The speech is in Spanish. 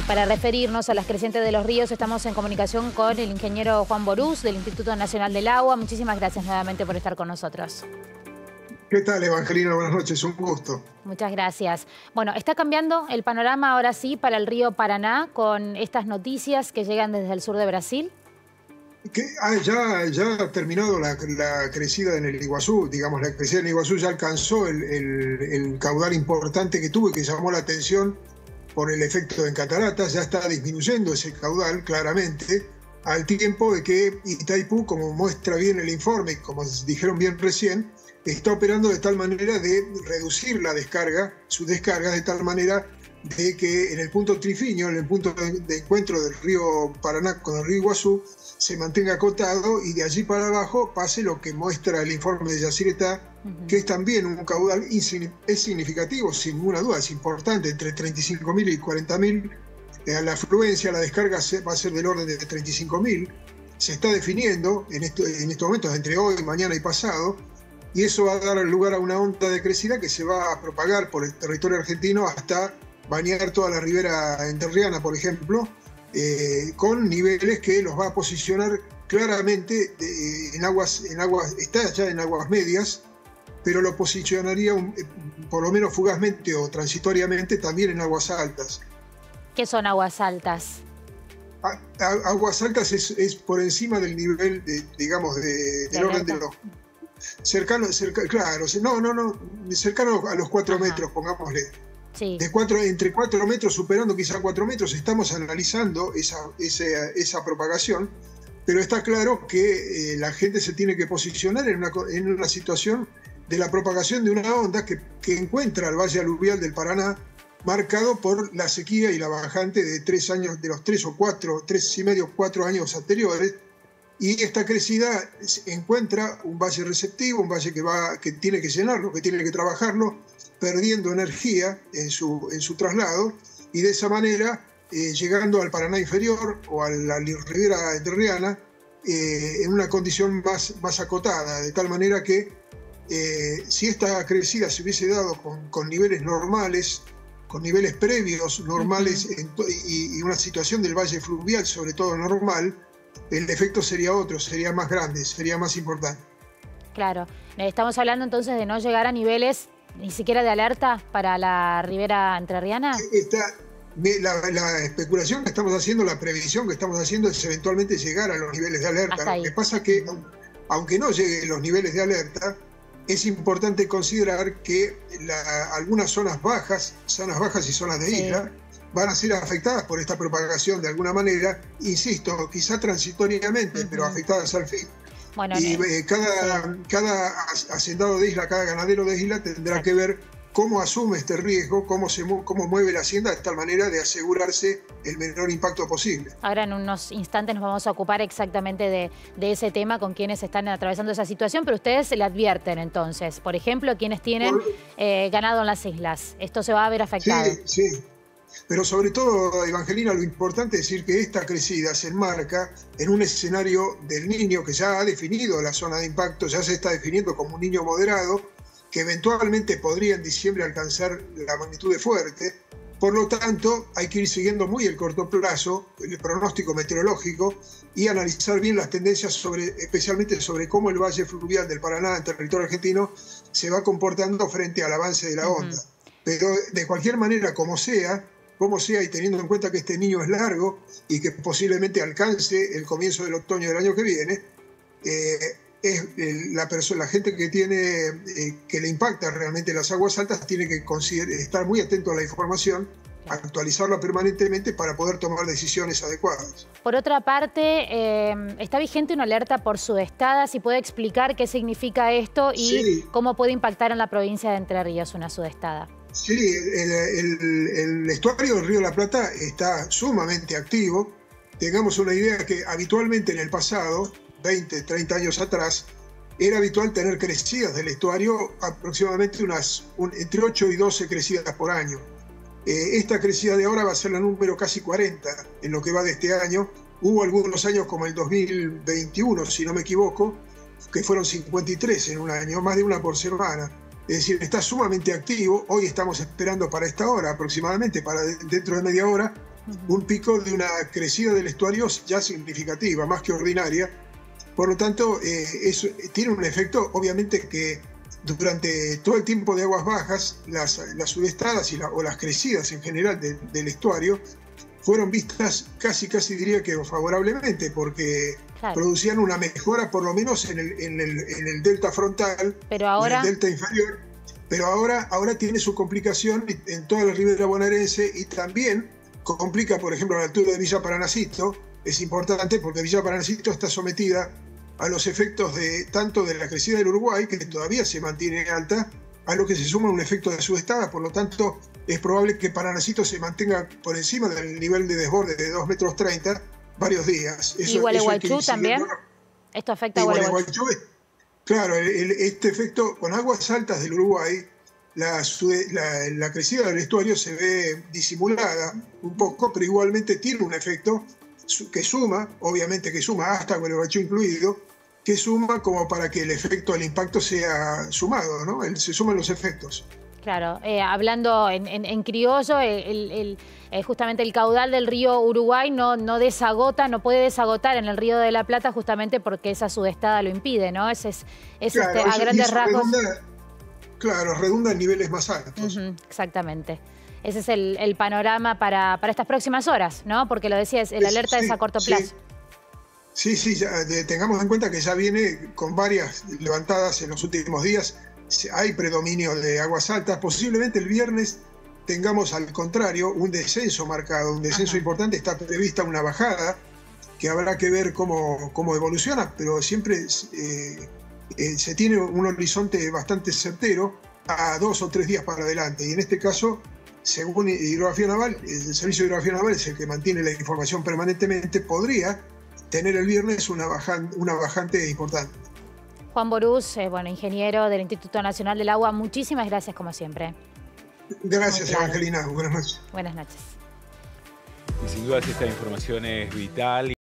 Para referirnos a las crecientes de los ríos, estamos en comunicación con el ingeniero Juan Borús del Instituto Nacional del Agua. Muchísimas gracias nuevamente por estar con nosotros. ¿Qué tal, Evangelina? Buenas noches, un gusto. Muchas gracias. Bueno, está cambiando el panorama ahora sí para el río Paraná con estas noticias que llegan desde el sur de Brasil. Ya ha terminado la crecida en el Iguazú, digamos, la crecida en el Iguazú ya alcanzó el caudal importante que tuvo y que llamó la atención por el efecto en cataratas. Ya está disminuyendo ese caudal claramente, al tiempo de que Itaipú, como muestra bien el informe, como dijeron bien recién, está operando de tal manera de reducir la descarga, su descarga de tal manera de que en el punto trifinio, en el punto de encuentro del río Paraná con el río Iguazú, se mantenga acotado y de allí para abajo pase lo que muestra el informe de Yacyretá, que es también un caudal es significativo, sin ninguna duda, es importante, entre 35.000 y 40.000. La afluencia, la descarga va a ser del orden de 35.000. Se está definiendo en estos momentos entre hoy, mañana y pasado, y eso va a dar lugar a una onda de crecida que se va a propagar por el territorio argentino hasta bañar toda la ribera entrerriana, por ejemplo, con niveles que los va a posicionar claramente está ya en aguas medias, pero lo posicionaría por lo menos fugazmente o transitoriamente también en aguas altas. ¿Qué son aguas altas? Aguas altas es por encima del nivel, del orden de los... cercano a los 4 metros, pongámosle. Sí. Entre 4 metros, superando quizá 4 metros, estamos analizando esa propagación, pero está claro que la gente se tiene que posicionar en una situación de la propagación de una onda que encuentra el valle aluvial del Paraná marcado por la sequía y la bajante de 3 años, de los 3 y medio, 4 años anteriores, y esta crecida encuentra un valle receptivo, un valle que tiene que llenarlo, que tiene que trabajarlo, perdiendo energía en su traslado, y de esa manera llegando al Paraná inferior o a la ribera entrerriana en una condición más acotada, de tal manera que si esta crecida se hubiese dado con niveles normales, con niveles previos normales y una situación del valle fluvial sobre todo normal, el efecto sería otro, sería más grande, sería más importante. Claro, estamos hablando entonces de no llegar a niveles ni siquiera de alerta para la ribera entrerriana. La especulación que estamos haciendo, la previsión que estamos haciendo es eventualmente llegar a los niveles de alerta. Lo que pasa es que, aunque no lleguen los niveles de alerta, es importante considerar que algunas zonas bajas y zonas de isla van a ser afectadas por esta propagación de alguna manera, insisto, quizá transitoriamente, pero afectadas al fin. Bueno, y cada hacendado de isla, cada ganadero de isla tendrá que ver cómo asume este riesgo, cómo mueve la hacienda de tal manera de asegurarse el menor impacto posible. Ahora en unos instantes nos vamos a ocupar exactamente de ese tema con quienes están atravesando esa situación, pero ustedes le advierten entonces, por ejemplo, quienes tienen ganado en las islas, ¿esto se va a ver afectado? Sí. Pero sobre todo, Evangelina, lo importante es decir que esta crecida se enmarca en un escenario del Niño que ya ha definido la zona de impacto, ya se está definiendo como un Niño moderado, que eventualmente podría en diciembre alcanzar la magnitud de fuerte. Por lo tanto, hay que ir siguiendo muy el corto plazo, el pronóstico meteorológico, y analizar bien las tendencias, especialmente sobre cómo el valle fluvial del Paraná, en territorio argentino, se va comportando frente al avance de la onda. Pero de cualquier manera, como sea, y teniendo en cuenta que este Niño es largo y que posiblemente alcance el comienzo del otoño del año que viene, la gente que le impacta realmente las aguas altas tiene que estar muy atento a la información, actualizarla permanentemente para poder tomar decisiones adecuadas. Por otra parte, está vigente una alerta por sudestada. Si puede explicar qué significa esto y cómo puede impactar en la provincia de Entre Ríos una sudestada. Sí, el estuario del Río de la Plata está sumamente activo. Tengamos una idea que habitualmente en el pasado, 20, 30 años atrás, era habitual tener crecidas del estuario aproximadamente entre 8 y 12 crecidas por año. Esta crecida de ahora va a ser la número casi 40 en lo que va de este año. Hubo algunos años como el 2021, si no me equivoco, que fueron 53 en un año, más de una por semana. Es decir, está sumamente activo. Hoy estamos esperando para esta hora, aproximadamente, para dentro de media hora, un pico de una crecida del estuario ya significativa, más que ordinaria. Por lo tanto, eso tiene un efecto, obviamente, que durante todo el tiempo de aguas bajas, las sudestadas o las crecidas en general del estuario fueron vistas casi diría que favorablemente, porque producían una mejora por lo menos en el delta frontal, pero ahora, en el delta inferior. Pero ahora tiene su complicación en toda la ribera bonaerense, y también complica, por ejemplo, a la altura de Villa Paranacito. Es importante porque Villa Paranacito está sometida a los efectos tanto de la crecida del Uruguay, que todavía se mantiene alta, a lo que se suma un efecto de sudestada. Por lo tanto, es probable que Paranacito se mantenga por encima del nivel de desborde de 2,30 m varios días. ¿Y Gualeguaychú también? ¿Esto afecta a Gualeguaychú? Claro, este efecto con aguas altas del Uruguay, la crecida del estuario se ve disimulada un poco, pero igualmente tiene un efecto que suma, obviamente que suma, hasta Gualeguaychú incluido, que suma como para que el efecto del impacto sea sumado, ¿no? Se suman los efectos. Claro, hablando en criollo, justamente el caudal del río Uruguay no desagota, no puede desagotar en el río de la Plata, justamente porque esa sudestada lo impide, ¿no? Claro, a grandes rasgos. Redunda en niveles más altos. Exactamente. Ese es el panorama para estas próximas horas, ¿no? Porque lo decías, el alerta es a corto plazo. Sí, tengamos en cuenta que ya viene con varias levantadas en los últimos días. Hay predominio de aguas altas. Posiblemente el viernes tengamos, al contrario, un descenso marcado, un descenso importante. Está prevista una bajada que habrá que ver cómo evoluciona, pero siempre se tiene un horizonte bastante certero a 2 o 3 días para adelante. Y en este caso, según Hidrografía Naval, el Servicio de Hidrografía Naval es el que mantiene la información permanentemente, podría tener el viernes una bajante importante. Juan Borús, ingeniero del Instituto Nacional del Agua, muchísimas gracias como siempre. Gracias, Evangelina. Buenas noches. Buenas noches. Y sin duda esta información es vital.